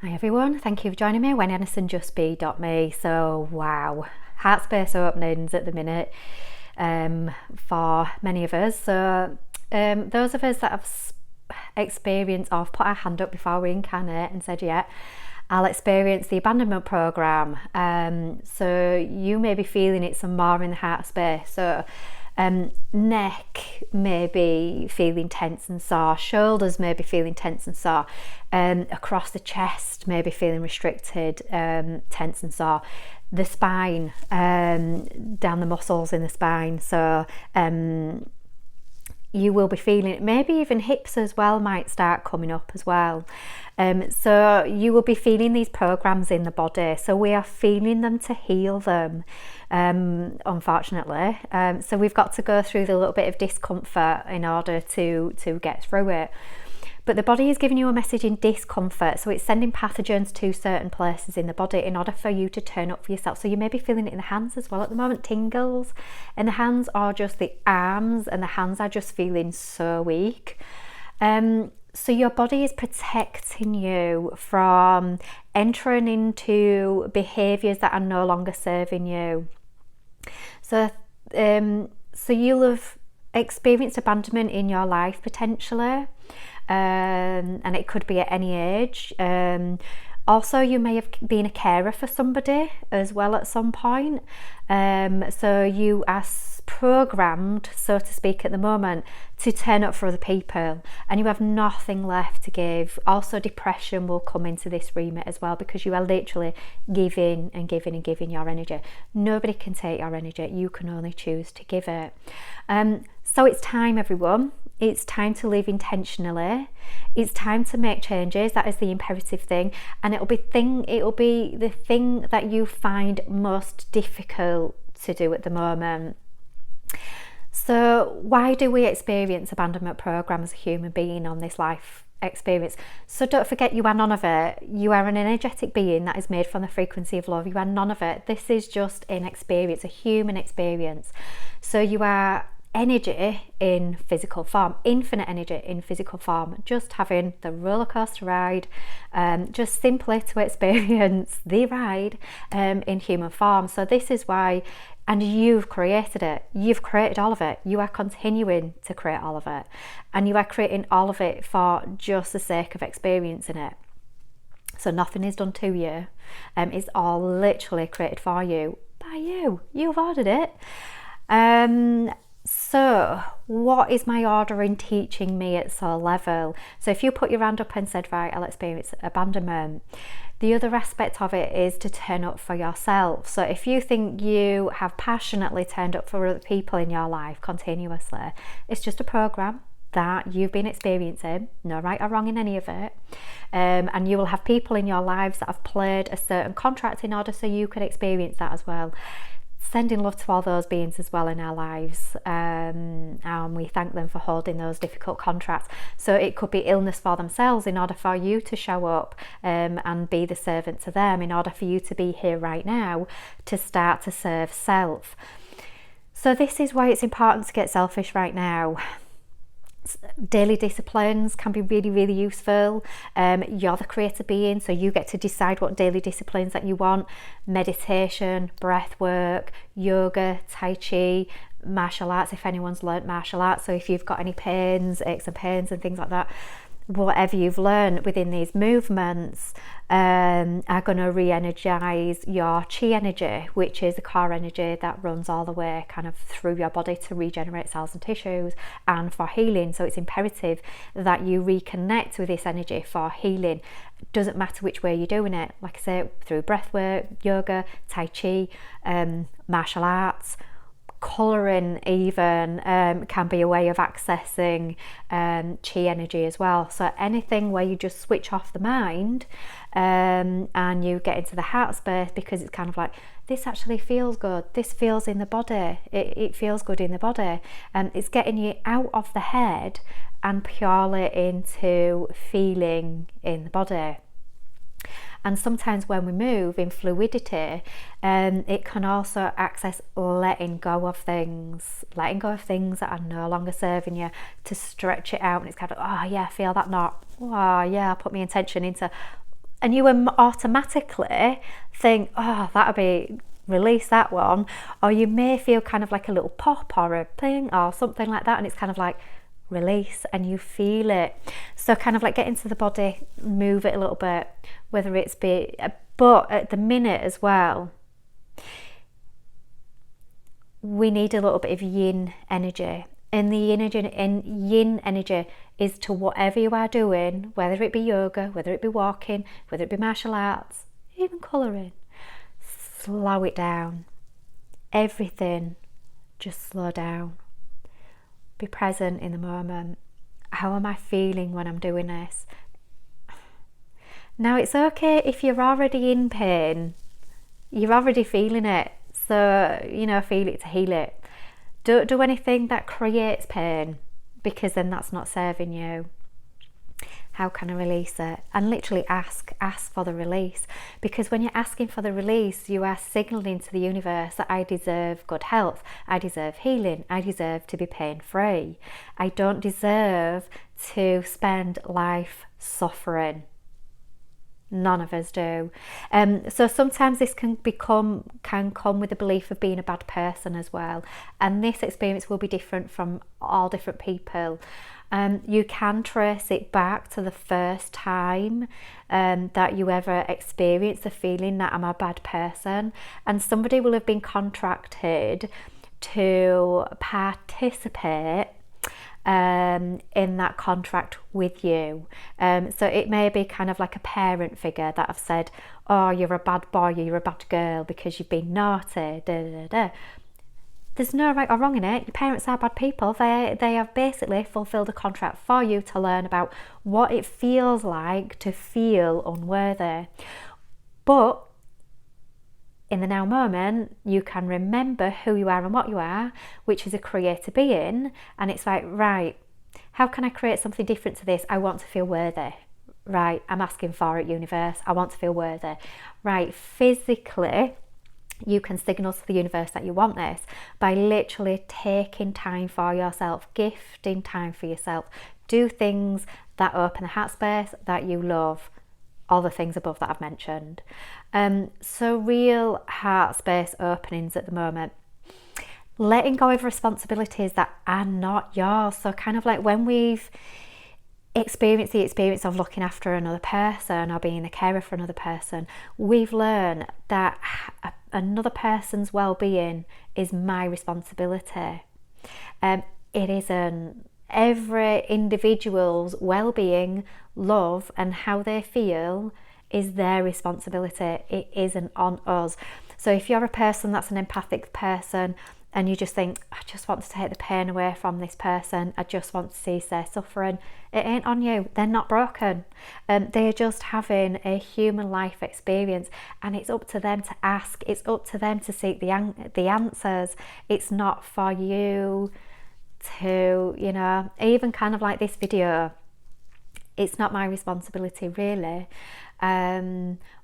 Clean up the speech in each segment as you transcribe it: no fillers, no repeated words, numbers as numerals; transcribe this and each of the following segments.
Hi everyone, thank you for joining me when AnisonJustBe.me. So wow, heart space openings at the minute for many of us. So those of us that have experienced or have put our hand up before we incarnate and said, yeah, I'll experience the abandonment program. So you may be feeling it some more in the heart space. So neck may be feeling tense and sore, shoulders may be feeling tense and sore, across the chest may be feeling restricted, tense and sore, the spine, down the muscles in the spine. So you will be feeling it. Maybe even hips as well might start coming up as well. So you will be feeling these programs in the body. So we are feeling them to heal them, unfortunately. So we've got to go through the little bit of discomfort in order to get through it. But the body is giving you a message in discomfort, so it's sending pathogens to certain places in the body in order for you to turn up for yourself. So you may be feeling it in the hands as well at the moment, tingles in the hands, or just the arms, and the hands are just feeling so weak. So your body is protecting you from entering into behaviours that are no longer serving you. So you'll have experienced abandonment in your life potentially. And it could be at any age. Also, you may have been a carer for somebody as well at some point. So you are programmed, so to speak, at the moment to turn up for other people, and you have nothing left to give. Also, depression will come into this remit as well, because you are literally giving and giving and giving your energy. Nobody can take your energy, you can only choose to give it. So it's time, everyone. It's time to live intentionally. It's time to make changes. That is the imperative thing, and it'll be the thing that you find most difficult to do at the moment. So why do we experience abandonment program as a human being on this life experience? So don't forget, you are none of it. You are an energetic being that is made from the frequency of love. You are none of it. This is just an experience, a human experience. So you are energy in physical form, infinite energy in physical form, just having the roller coaster ride, just simply to experience the ride in human form. So this is why, and you've created it, you've created all of it, you are continuing to create all of it, and you are creating all of it for just the sake of experiencing it. So nothing is done to you, it's all literally created for you by you. You've ordered it. So what is my ordering teaching me at soul level? So if you put your hand up and said, right, I'll experience abandonment, the other aspect of it is to turn up for yourself. So if you think you have passionately turned up for other people in your life continuously, it's just a program that you've been experiencing, no right or wrong in any of it, and you will have people in your lives that have played a certain contract in order so you can experience that as well. Sending love to all those beings as well in our lives, and we thank them for holding those difficult contracts. So it could be illness for themselves in order for you to show up and be the servant to them, in order for you to be here right now to start to serve self. So this is why it's important to get selfish right now. Daily disciplines can be really, really useful. You're the creator being, so you get to decide what daily disciplines that you want. Meditation, breath work, yoga, tai chi, martial arts, if anyone's learnt martial arts. So if you've got any pains, aches and pains and things like that, whatever you've learned within these movements are going to re-energize your chi energy, which is the core energy that runs all the way kind of through your body to regenerate cells and tissues and for healing. So it's imperative that you reconnect with this energy for healing. Doesn't matter which way you're doing it, like I say, through breath work, yoga, tai chi, martial arts. Colouring even can be a way of accessing chi energy as well. So anything where you just switch off the mind and you get into the heart space, because it's kind of like, this actually feels good, this feels in the body, it feels good in the body, and it's getting you out of the head and purely into feeling in the body. And sometimes when we move in fluidity, it can also access letting go of things that are no longer serving you, to stretch it out. And it's kind of, oh yeah, I feel that knot. Oh yeah, I put my intention into and you automatically think, oh, that'll be, release that one. Or you may feel kind of like a little pop or a ping or something like that, and it's kind of like release, and you feel it. So kind of like get into the body, move it a little bit, whether it's but at the minute as well, we need a little bit of yin energy. And the yin energy is to whatever you are doing, whether it be yoga, whether it be walking, whether it be martial arts, even colouring. Slow it down. Everything, just slow down. Be present in the moment. How am I feeling when I'm doing this? Now, it's okay if you're already in pain. You're already feeling it. So, feel it to heal it. Don't do anything that creates pain, because then that's not serving you. How can I release it? And literally ask for the release. Because when you're asking for the release, you are signaling to the universe that I deserve good health, I deserve healing, I deserve to be pain-free. I don't deserve to spend life suffering. None of us do. So sometimes this can come with the belief of being a bad person as well. And this experience will be different from all different people. You can trace it back to the first time that you ever experienced the feeling that I'm a bad person. And somebody will have been contracted to participate in that contract with you. So it may be kind of like a parent figure that have said, oh, you're a bad boy, you're a bad girl because you've been naughty, There's no right or wrong in it. Your parents are bad people. They have basically fulfilled a contract for you to learn about what it feels like to feel unworthy. But in the now moment, you can remember who you are and what you are, which is a creator being. And it's like, right, how can I create something different to this? I want to feel worthy. Right, I'm asking for it, universe. I want to feel worthy. Right, physically, you can signal to the universe that you want this by literally taking time for yourself, gifting time for yourself. Do things that open the heart space that you love. All the things above that I've mentioned. So real heart space openings at the moment. Letting go of responsibilities that are not yours. So kind of like when we've experienced the experience of looking after another person or being a carer for another person, we've learned that another person's well-being is my responsibility. It isn't. Every individual's well-being, love and how they feel is their responsibility. It isn't on us. So if you're a person that's an empathic person and you just think, I just want to take the pain away from this person, I just want to cease their suffering, it ain't on you. They're not broken. They're just having a human life experience, and it's up to them to ask. It's up to them to seek the answers. It's not for you to, even kind of like this video, it's not my responsibility really.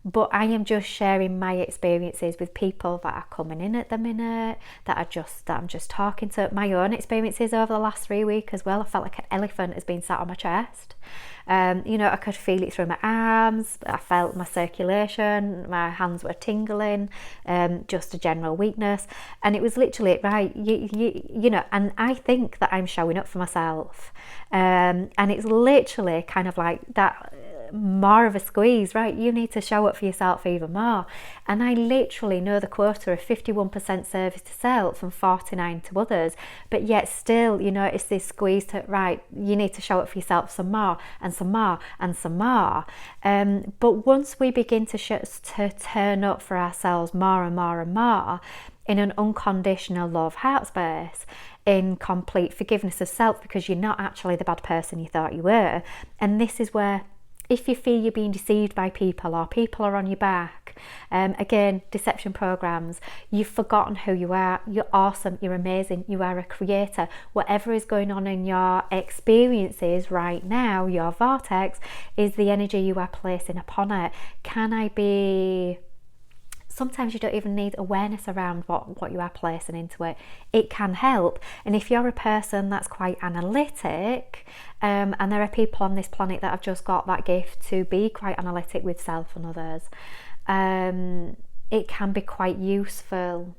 But I am just sharing my experiences with people that are coming in at the minute, that I'm just talking to. My own experiences over the last 3 weeks as well. I felt like an elephant has been sat on my chest. I could feel it through my arms. I felt my circulation, my hands were tingling, just a general weakness. And it was literally, right, and I think that I'm showing up for myself. And it's literally kind of like that, more of a squeeze, right? You need to show up for yourself even more. And I literally know the quota of 51% service to self and 49% to others, but yet still, it's this squeeze to, right, you need to show up for yourself some more and some more and some more. But once we begin to turn up for ourselves more and more and more in an unconditional love heart space, in complete forgiveness of self, because you're not actually the bad person you thought you were. And this is where, if you feel you're being deceived by people or people are on your back, again, deception programs, you've forgotten who you are. You're awesome, you're amazing, you are a creator. Whatever is going on in your experiences right now, your vortex, is the energy you are placing upon it. Can I be sometimes you don't even need awareness around what you are placing into it. It can help. And if you're a person that's quite analytic, and there are people on this planet that have just got that gift to be quite analytic with self and others, it can be quite useful.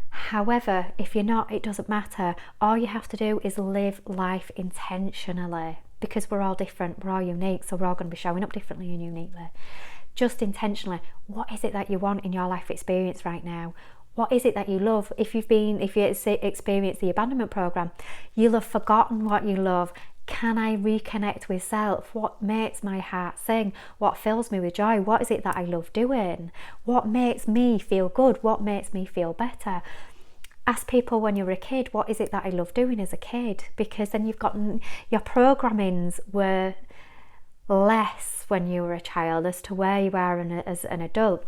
However, if you're not, it doesn't matter. All you have to do is live life intentionally, because we're all different, we're all unique, so we're all going to be showing up differently and uniquely. Just intentionally, what is it that you want in your life experience right now? What is it that you love? If you experienced the abandonment program, you'll have forgotten what you love. Can I reconnect with self? What makes my heart sing? What fills me with joy? What is it that I love doing? What makes me feel good? What makes me feel better? Ask people when you're a kid, what is it that I love doing as a kid? Because then you've got, your programmings were less when you were a child as to where you are as an adult.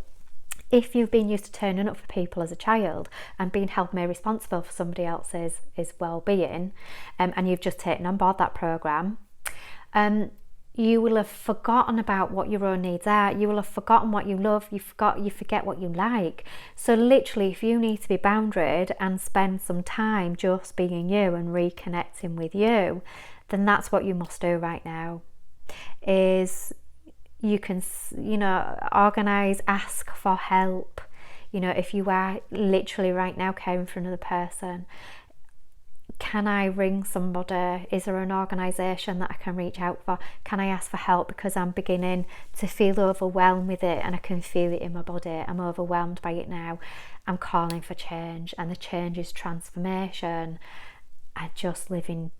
If you've been used to turning up for people as a child and being held more responsible for somebody else's well-being, and you've just taken on board that program, you will have forgotten about what your own needs are. You will have forgotten what you love. You forget what you like. So literally, if you need to be boundried and spend some time just being you and reconnecting with you, then that's what you must do right now. Is you can, organise, ask for help. If you are literally right now caring for another person, can I ring somebody? Is there an organisation that I can reach out for? Can I ask for help because I'm beginning to feel overwhelmed with it and I can feel it in my body? I'm overwhelmed by it now. I'm calling for change, and the change is transformation and just living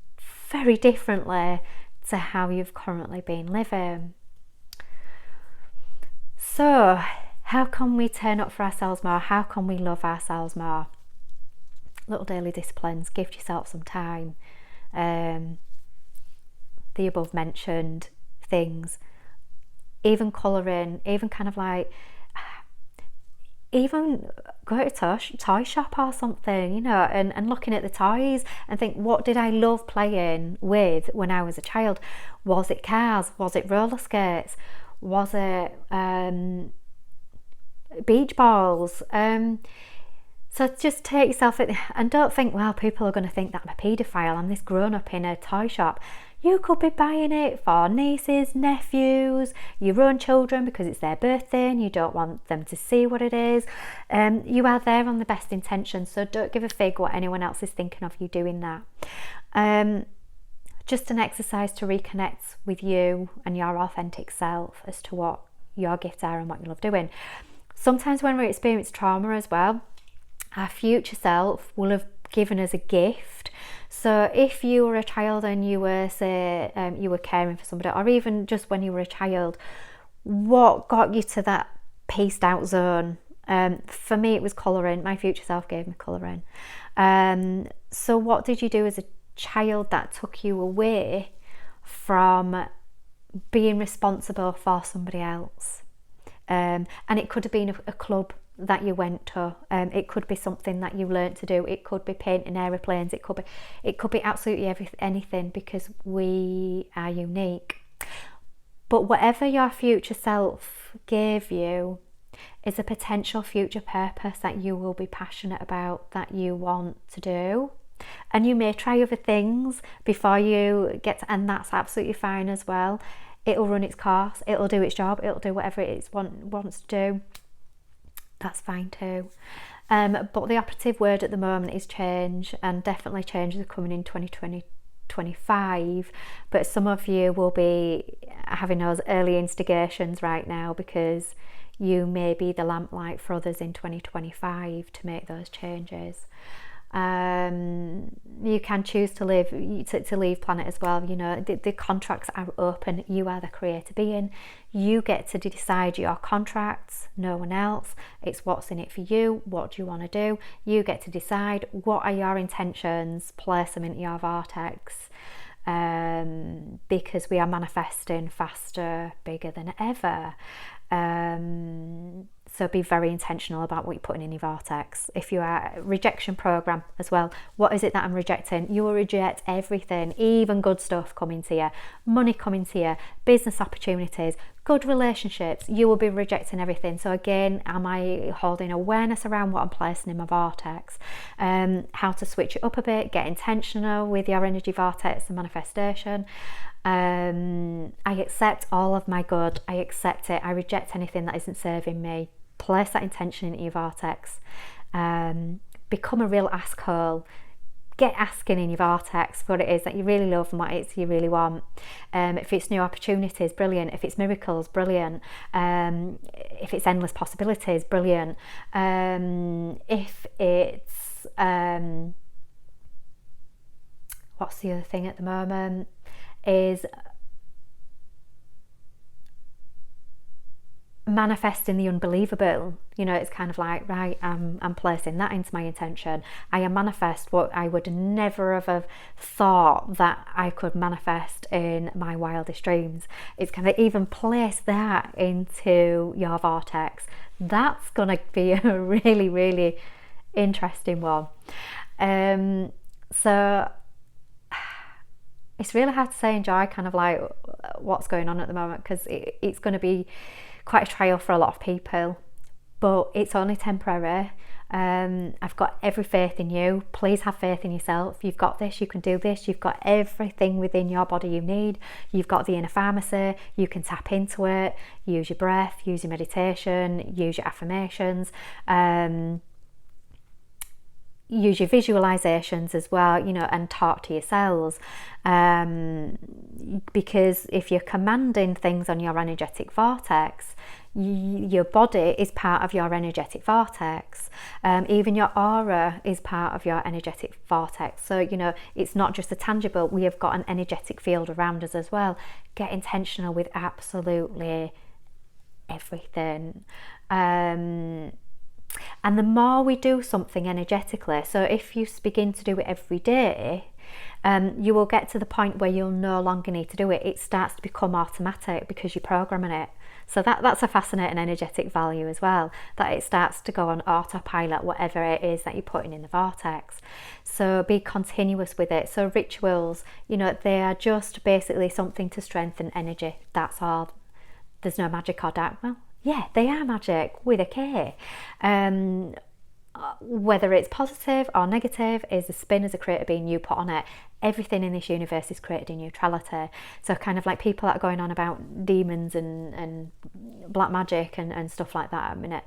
very differently to how you've currently been living. So, how can we turn up for ourselves more? How can we love ourselves more? Little daily disciplines. Give yourself some time. The above mentioned things. Even colouring. Even kind of like, even go to a toy shop or something, and looking at the toys and think, what did I love playing with when I was a child? Was it cars? Was it roller skates? Was it beach balls? So just take yourself and don't think, well, people are going to think that I'm a paedophile. I'm this grown up in a toy shop. You could be buying it for nieces, nephews, your own children because it's their birthday and you don't want them to see what it is. You are there on the best intentions, so don't give a fig what anyone else is thinking of you doing that. Just an exercise to reconnect with you and your authentic self as to what your gifts are and what you love doing. Sometimes when we experience trauma as well, our future self will have given us a gift. So if you were a child and you were, say, you were caring for somebody, or even just when you were a child, what got you to that paced out zone? For me, it was colouring. My future self gave me colouring. So what did you do as a child that took you away from being responsible for somebody else? And it could have been a club that you went to. It could be something that you learnt to do. It could be painting aeroplanes. It could be absolutely anything, because we are unique. But whatever your future self gave you is a potential future purpose that you will be passionate about, that you want to do. And you may try other things before you get to, and that's absolutely fine as well. It'll run its course, it'll do its job, it'll do whatever it wants to do. That's fine too. But the operative word at the moment is change, and definitely changes are coming in 2025. But some of you will be having those early instigations right now, because you may be the lamplight for others in 2025 to make those changes. You can choose to leave planet as well. The contracts are open. You are the creator being. You get to decide your contracts, no one else. It's what's in it for you. What do you want to do? You get to decide what are your intentions, place them into your vortex, because we are manifesting faster, bigger than ever. So be very intentional about what you're putting in your vortex. If you are rejection program as well, what is it that I'm rejecting? You will reject everything, even good stuff coming to you, money coming to you, business opportunities, good relationships. You will be rejecting everything. So again, am I holding awareness around what I'm placing in my vortex? How to switch it up a bit, get intentional with your energy vortex and manifestation. I accept all of my good. I accept it. I reject anything that isn't serving me. Place that intention into your vortex. Become a real ask hole. Get asking in your vortex for what it is that you really love and what it is you really want. If it's new opportunities, brilliant. If it's miracles, brilliant. If it's endless possibilities, brilliant. If it's what's the other thing at the moment is manifesting the unbelievable. You know, it's kind of like, right, I'm placing that into my intention. I manifest what I would never have thought that I could manifest in my wildest dreams. It's kind of even place that into your vortex. That's gonna be a really, really interesting one. So it's really hard to say enjoy kind of like what's going on at the moment, because it's going to be quite a trial for a lot of people, but it's only temporary. I've got every faith in you. Please have faith in yourself. You've got this, you can do this. You've got everything within your body you need. You've got the inner pharmacy. You can tap into it. Use your breath, use your meditation, use your affirmations. Use your visualizations as well, you know, and talk to your cells, because if you're commanding things on your energetic vortex, your body is part of your energetic vortex. Even your aura is part of your energetic vortex. So, you know, it's not just a tangible, we have got an energetic field around us as well. Get intentional with absolutely everything. And the more we do something energetically, so if you begin to do it every day, you will get to the point where you'll no longer need to do it. It starts to become automatic because you're programming it. So that's a fascinating energetic value as well, that it starts to go on autopilot, whatever it is that you're putting in the vortex. So be continuous with it. So rituals, you know, they are just basically something to strengthen energy. That's all. There's no magic or dark. Well, yeah, they are magic with a K. Whether it's positive or negative is the spin as a creator being you put on it. Everything in this universe is created in neutrality. So kind of like people that are going on about demons and black magic and stuff like that, I mean,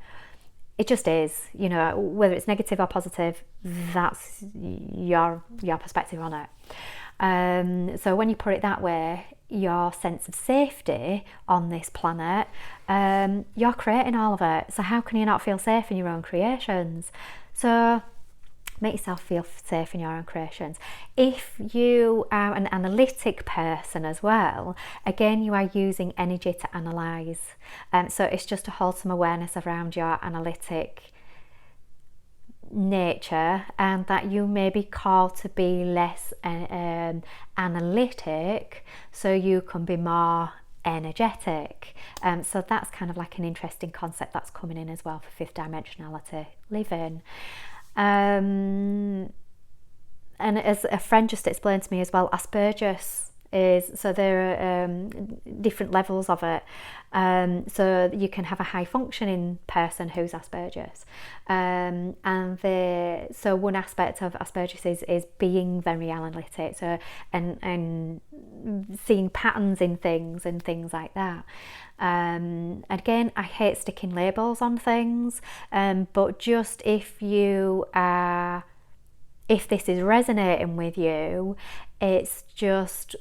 it just is, you know, whether it's negative or positive, that's your perspective on it. So when you put it that way, your sense of safety on this planet, you're creating all of it. So how can you not feel safe in your own creations? So make yourself feel safe in your own creations. If you are an analytic person as well, again, you are using energy to analyze. So it's just to hold some awareness around your analytic nature, and that you may be called to be less analytic so you can be more energetic. So that's kind of like an interesting concept that's coming in as well for fifth dimensionality living. And as a friend just explained to me as well, Asperger's is, so there are different levels of it. So you can have a high functioning person who's Asperger's, so one aspect of Asperger's is being very analytic, so and seeing patterns in things and things like that. Again, I hate sticking labels on things, but just if this is resonating with you, it's just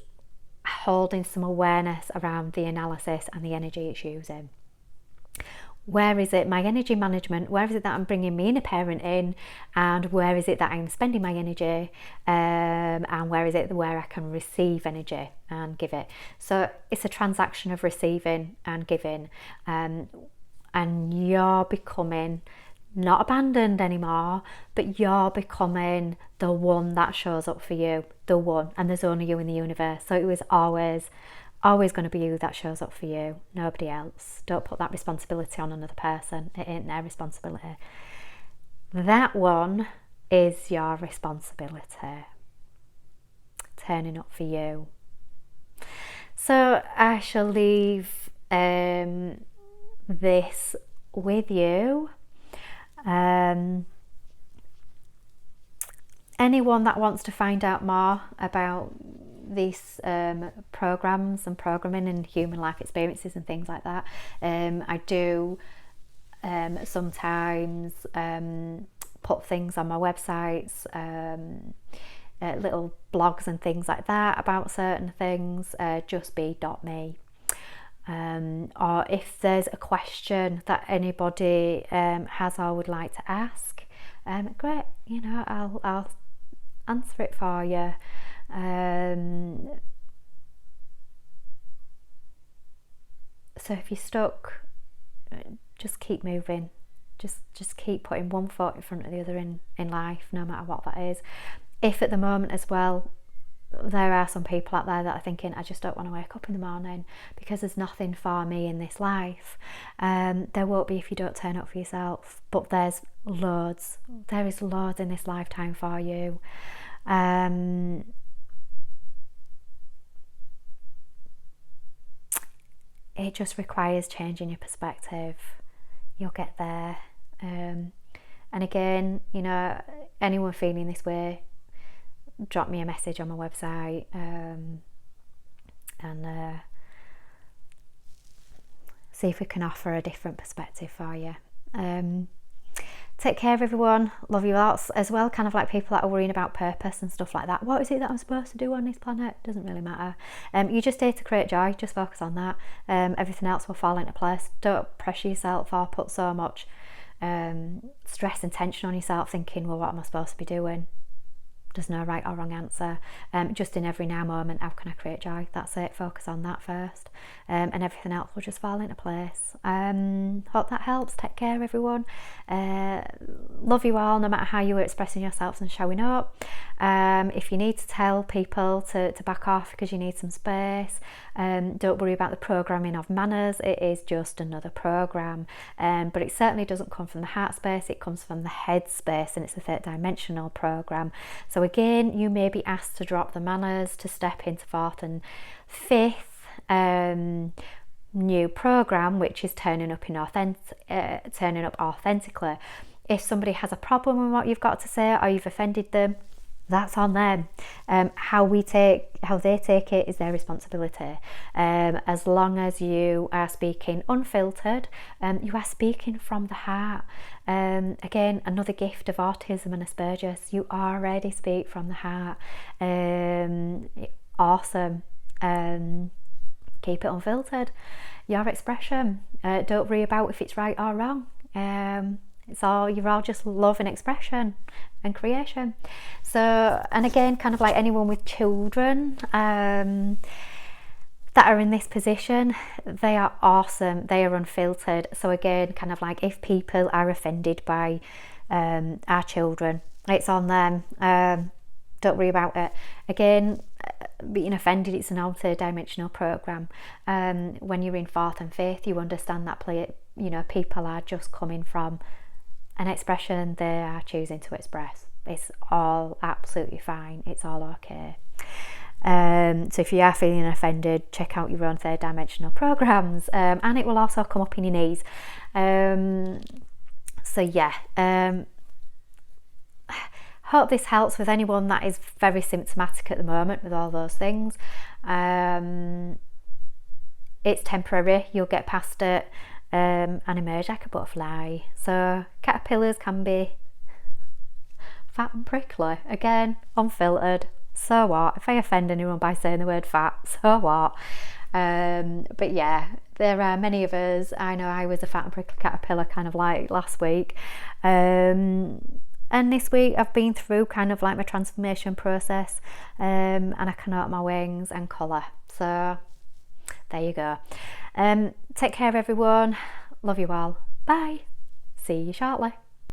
holding some awareness around the analysis and the energy it's using. Where is it my energy management? Where is it that I'm bringing my inner parent in? And where is it that I'm spending my energy? And where is it where I can receive energy and give it? So it's a transaction of receiving and giving, and you're becoming not abandoned anymore, but you're becoming the one that shows up for you, the one, and there's only you in the universe. So it was always always going to be you that shows up for you, nobody else. Don't put that responsibility on another person. It ain't their responsibility. That one is your responsibility. Turning up for you. So I shall leave this with you. Anyone that wants to find out more about these programs and programming and human life experiences and things like that, I do sometimes put things on my websites, little blogs and things like that about certain things, justbe.me. Or if there's a question that anybody has or would like to ask, great, I'll answer it for you. So if you're stuck, just keep moving. Just keep putting one foot in front of the other in life, no matter what that is. If at the moment as well, there are some people out there that are thinking, I just don't want to wake up in the morning because there's nothing for me in this life. There won't be if you don't turn up for yourself, but there's loads. There is loads in this lifetime for you. It just requires changing your perspective. You'll get there. And again, anyone feeling this way, drop me a message on my website, and see if we can offer a different perspective for you. Take care, everyone. Love you lots as well. Kind of like people that are worrying about purpose and stuff like that. What is it that I'm supposed to do on this planet? Doesn't really matter. You just here to create joy. Just focus on that. Everything else will fall into place. Don't pressure yourself or put so much stress and tension on yourself thinking, well, what am I supposed to be doing? There's no right or wrong answer. Just in every now moment, how can I create joy? That's it. Focus on that first, and everything else will just fall into place. Hope that helps. Take care, everyone. Love you all, no matter how you were expressing yourselves and showing up. If you need to tell people to back off because you need some space, don't worry about the programming of manners. It is just another program, but it certainly doesn't come from the heart space. It comes from the head space, and it's a third dimensional program. So again, you may be asked to drop the manners to step into fourth and fifth new program, which is turning up authentically. If somebody has a problem with what you've got to say or you've offended them, that's on them. How they take it is their responsibility. As long as you are speaking unfiltered, you are speaking from the heart. Again, another gift of autism and Asperger's. You already speak from the heart. Awesome. Keep it unfiltered. Your expression. Don't worry about if it's right or wrong. You're all just love and expression and creation. So, and again, kind of like anyone with children that are in this position, they are awesome. They are unfiltered. So again, kind of like if people are offended by our children, it's on them. Don't worry about it. Again, being offended, it's an altered dimensional program. When you're in fourth and fifth, you understand that people are just coming from an expression they are choosing to express. It's all absolutely fine. It's all okay. So if you are feeling offended, check out your own third dimensional programs, and it will also come up in your knees. Hope this helps with anyone that is very symptomatic at the moment with all those things. It's temporary. You'll get past it and emerge like a butterfly. So caterpillars can be fat and prickly. Again, unfiltered. So what? If I offend anyone by saying the word fat, so what? But yeah, there are many of us. I know I was a fat and prickly caterpillar kind of like last week. And this week I've been through kind of like my transformation process, and I can open my wings and colour. So there you go. Take care, everyone. Love you all. Bye. See you shortly.